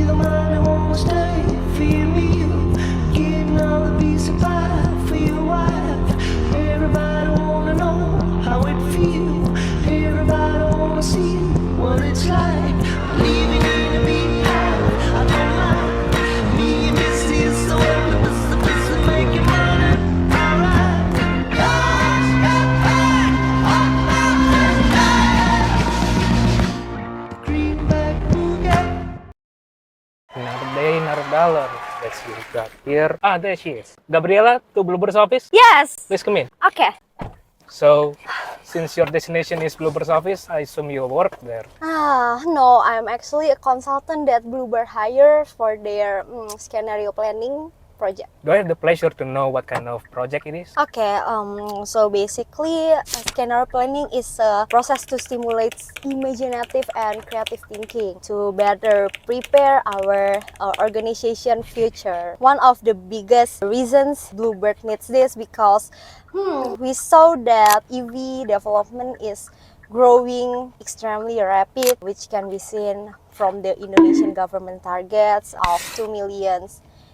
the man who won't stay for your meal, getting all the piece of pie for your wife. Everybody wanna know how it feels. Everybody wanna see what it's like living in a big house. I don't mind. Me and this is so the best to make you money. Alright. Greenback Boogie. Another day, another dollar. Let's see who got here. Ah, there she is. Gabriela, to Bluebird's office? Yes. Please come in. Okay. So, since your destination is Bluebird's office, I assume you work there. No, I'm actually a consultant that Bluebird hires for their scenario planning project. Do I have the pleasure to know what kind of project it is? Okay, so basically, scenario planning is a process to stimulate imaginative and creative thinking to better prepare our organization future. One of the biggest reasons Bluebird needs this because we saw that EV development is growing extremely rapid, which can be seen from the Indonesian government targets of 2 million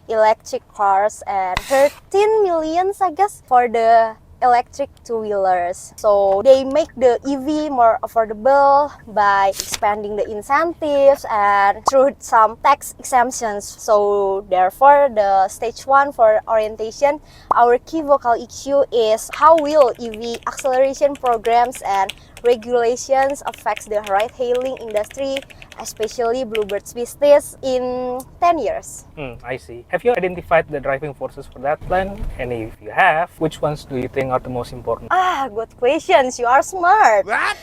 electric cars and 13 millions, I guess, for the electric two-wheelers. So they make the EV more affordable by expanding the incentives and through some tax exemptions. So therefore, the stage 1 for orientation, our key vocal issue is how will EV acceleration programs and regulations affects the ride-hailing industry, especially Bluebird's business in 10 years. I see. Have you identified the driving forces for that plan? And if you have, which ones do you think are the most important? Good questions. You are smart. What?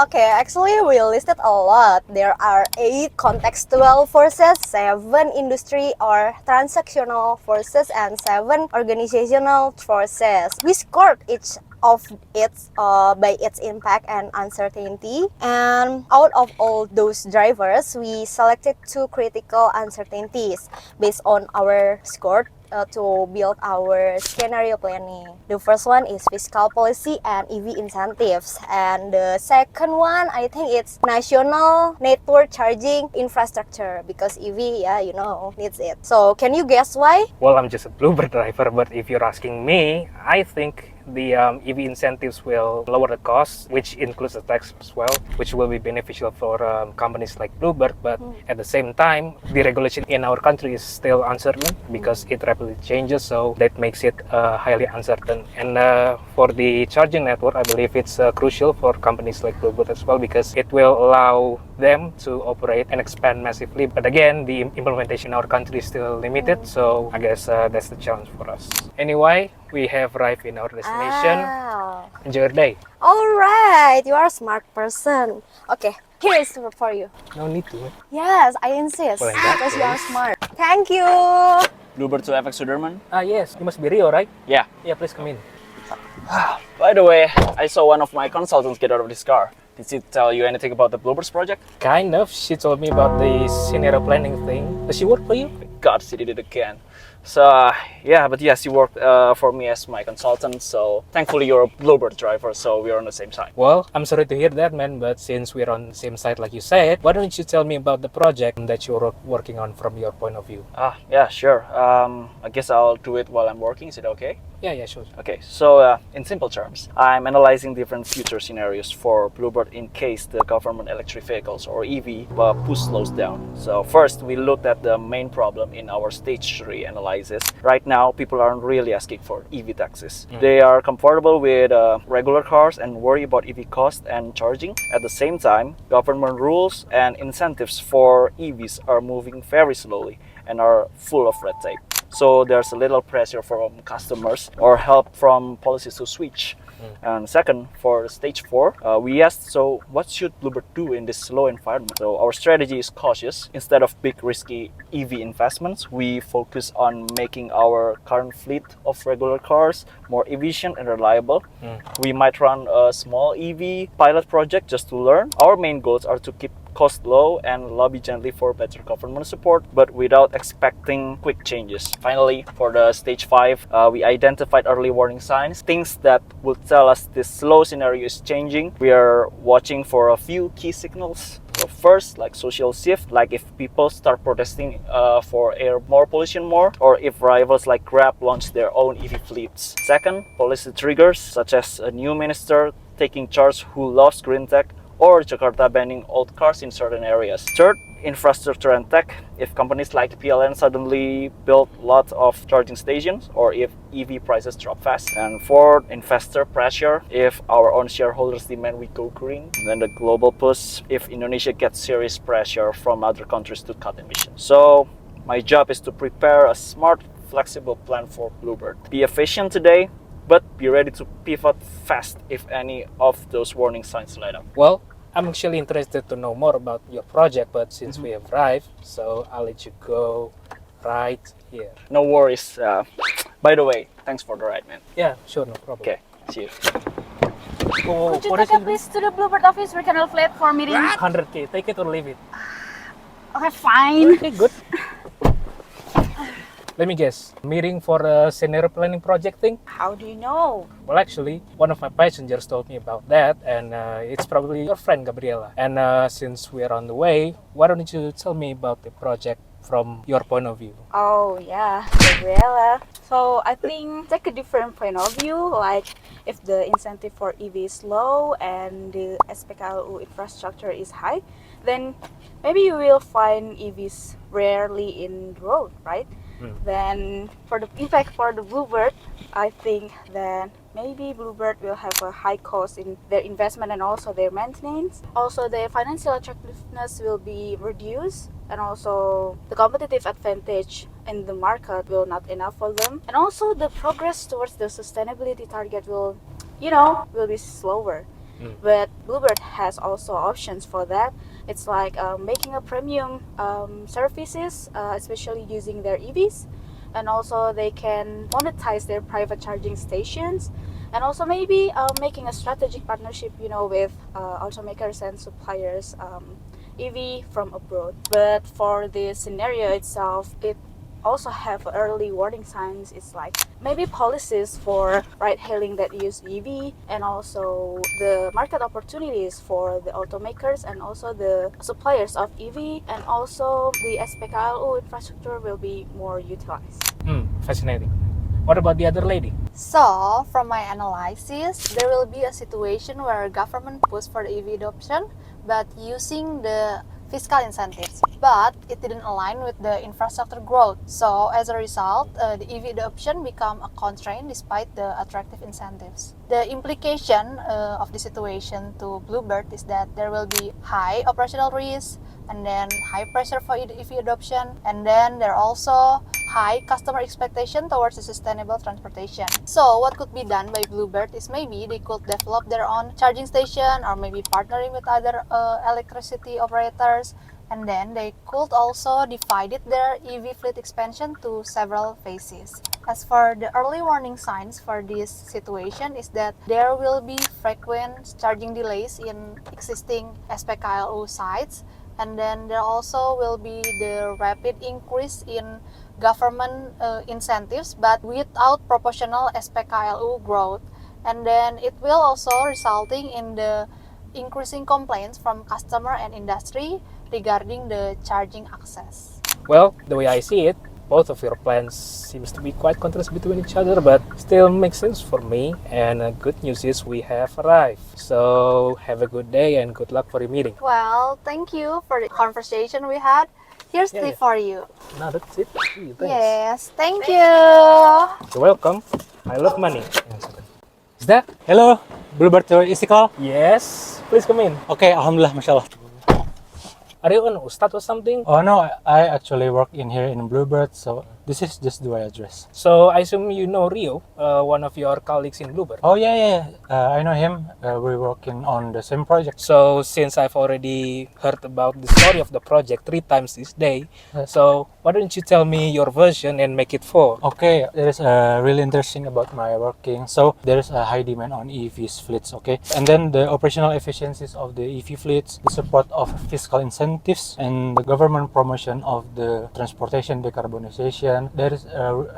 Okay. Actually, we listed a lot. There are 8 contextual forces, 7 industry or transactional forces, and 7 organizational forces. We scored each of it by its impact and uncertainty. And out of all those drivers, we selected 2 critical uncertainties based on our score to build our scenario planning. The first one is fiscal policy and EV incentives, and the second one, I think it's national network charging infrastructure, because EV, needs it. So can you guess why? Well, I'm just a Bluebird driver, but if you're asking me, I think the EV incentives will lower the cost, which includes the tax as well, which will be beneficial for companies like Bluebird. But at the same time, the regulation in our country is still uncertain because it rapidly changes, so that makes it highly uncertain. And for the charging network, I believe it's crucial for companies like Bluebird as well, because it will allow them to operate and expand massively. But again, the implementation in our country is still limited, so I guess that's the challenge for us. Anyway, we have arrived in our destination. Enjoy your day. Alright, you are a smart person. Okay, here is for you. No need to. Yes, I insist, Well, in that because you are case- smart. Thank you. Bluebird to FX Suderman. Yes, you must be Rio, right? Yeah. Yeah, please come in. By the way, I saw one of my consultants get out of this car. Did she tell you anything about the Bluebird's project? Kind of. She told me about the scenario planning thing. Does she work for you? God, she did it again. So, she worked for me as my consultant. So, thankfully, you're a Bluebird driver, so we're on the same side. Well, I'm sorry to hear that, man, but since we're on the same side like you said, why don't you tell me about the project that you're working on from your point of view? Yeah, sure. I guess I'll do it while I'm working. Is it okay? Yeah, sure. Okay, so in simple terms, I'm analyzing different future scenarios for Bluebird in case the government electric vehicles or EV push slows down. So first, we looked at the main problem in our stage 3 analysis. Right now, people aren't really asking for EV taxes. They are comfortable with regular cars and worry about EV cost and charging. At the same time, government rules and incentives for EVs are moving very slowly and are full of red tape. So there's a little pressure from customers or help from policies to switch. And second, for stage 4, we asked, so what should Bluebird do in this slow environment? So our strategy is cautious. Instead of big risky EV investments, we focus on making our current fleet of regular cars more efficient and reliable. We might run a small EV pilot project just to learn. Our main goals are to keep cost low and lobby gently for better government support, but without expecting quick changes. Finally, for the stage 5, we identified early warning signs, things that would tell us this slow scenario is changing. We are watching for a few key signals. So first, like social shift, like if people start protesting for air more pollution more, or if rivals like Grab launch their own EV fleets. Second, policy triggers such as a new minister taking charge who loves green tech, or Jakarta banning old cars in certain areas. Third, infrastructure and tech. If companies like PLN suddenly build lots of charging stations, or if EV prices drop fast. And fourth, investor pressure. If our own shareholders demand we go green. Then the global push, if Indonesia gets serious pressure from other countries to cut emissions. So my job is to prepare a smart, flexible plan for Bluebird. Be efficient today, but be ready to pivot fast if any of those warning signs light up. Well, I'm actually interested to know more about your project, but since we have arrived, so I'll let you go right here. No worries. By the way, thanks for the ride, man. Yeah, sure, no problem. Okay, see you. Oh, Could you what take is a it? please to the Bluebird office? We can flat for meeting. 100K, take it or leave it. Okay, fine. Okay, good. Let me guess, meeting for a scenario planning project thing? How do you know? Well, actually, one of my passengers told me about that, and it's probably your friend, Gabriela. And since we are on the way, why don't you tell me about the project from your point of view? Oh yeah, Gabriela. So I think take a different point of view. Like if the incentive for EV is low and the SPKLU infrastructure is high, then maybe you will find EVs rarely in the road, right? Then for the impact for the Bluebird, I think that maybe Bluebird will have a high cost in their investment and also their maintenance. Also, their financial attractiveness will be reduced, and also the competitive advantage in the market will not enough for them. And also the progress towards the sustainability target will be slower. But Bluebird has also options for that. It's like making a premium services, especially using their EVs, and also they can monetize their private charging stations, and also maybe making a strategic partnership, with automakers and suppliers EV from abroad. But for the scenario itself, it also have early warning signs. It's like maybe policies for ride-hailing that use EV, and also the market opportunities for the automakers and also the suppliers of EV, and also the SPKLU infrastructure will be more utilized. Fascinating. What about the other lady? So, from my analysis, there will be a situation where government push for the EV adoption, but using the fiscal incentives, but it didn't align with the infrastructure growth. So as a result, the EV adoption become a constraint despite the attractive incentives. The implication of the situation to Bluebird is that there will be high operational risk, and then high pressure for EV adoption, and then there are also high customer expectation towards the sustainable transportation. So what could be done by Bluebird is maybe they could develop their own charging station, or maybe partnering with other electricity operators, and then they could also divide their EV fleet expansion to several phases. As for the early warning signs for this situation is that there will be frequent charging delays in existing SPKLU sites, and then there also will be the rapid increase in government incentives, but without proportional SPKLU growth. And then it will also resulting in the increasing complaints from customer and industry regarding the charging access. Well, the way I see it, both of your plans seems to be quite contrast between each other, but still makes sense for me. And good news is we have arrived. So have a good day and good luck for your meeting. Well, thank you for the conversation we had. Here's Yeah, tea yeah. for you. No, that's it. Thanks. Yes, thank you. You're welcome. I love money. Is that? Hello, Bluebird to Istiqlal. Yes. Please come in. Okay, Alhamdulillah, mashallah. Are you an ustad or something? Oh no, I actually work in here in Bluebird, so this is just the way I dress. So I assume you know Rio, one of your colleagues in Bluebird. Oh yeah, I know him. We're working on the same project. So since I've already heard about the story of the project 3 times this day, so why don't you tell me your version and make it 4? Okay, there is really interesting about my working. So there is a high demand on EVs fleets, okay? And then the operational efficiencies of the EV fleets, the support of fiscal incentives, and the government promotion of the transportation decarbonization, that is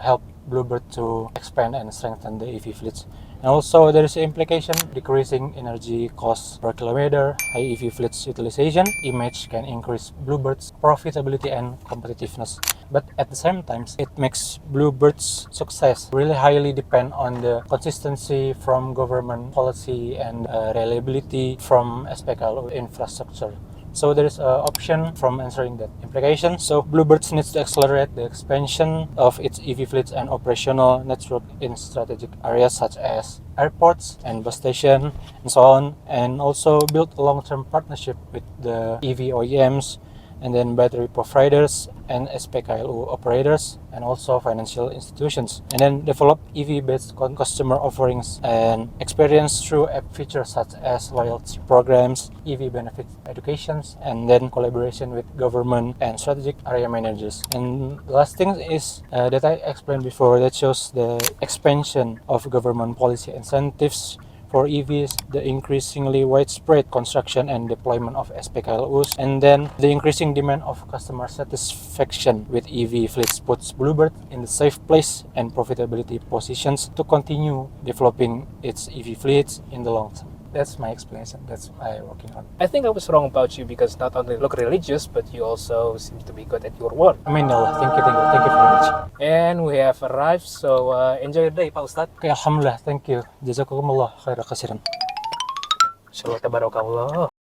help Bluebird to expand and strengthen the EV fleets. And also there is an implication decreasing energy costs per kilometer, high EV fleets utilization, image can increase Bluebird's profitability and competitiveness. But at the same time, it makes Bluebird's success really highly depend on the consistency from government policy and reliability from SPKLU infrastructure. So there is an option from answering that implication. So Bluebird needs to accelerate the expansion of its EV fleets and operational network in strategic areas such as airports and bus station and so on, and also build a long-term partnership with the EV OEMs and then battery providers and SPKLU operators and also financial institutions, and then develop EV-based customer offerings and experience through app features such as loyalty programs, EV benefit educations, and then collaboration with government and strategic area managers. And the last thing is that I explained before, that shows the expansion of government policy incentives for EVs, the increasingly widespread construction and deployment of SPKLUs, and then the increasing demand of customer satisfaction with EV fleets puts Bluebird in the safe place and profitability positions to continue developing its EV fleets in the long term. That's my explanation. That's what I'm working on. I think I was wrong about you because not only look religious, but you also seem to be good at your work. I mean, no, thank you very much. And we have arrived, so enjoy your day, Pak Ustadz. Okay, alhamdulillah, thank you. Jazakumullah khairan kasiran. Shalawat tabarakallah.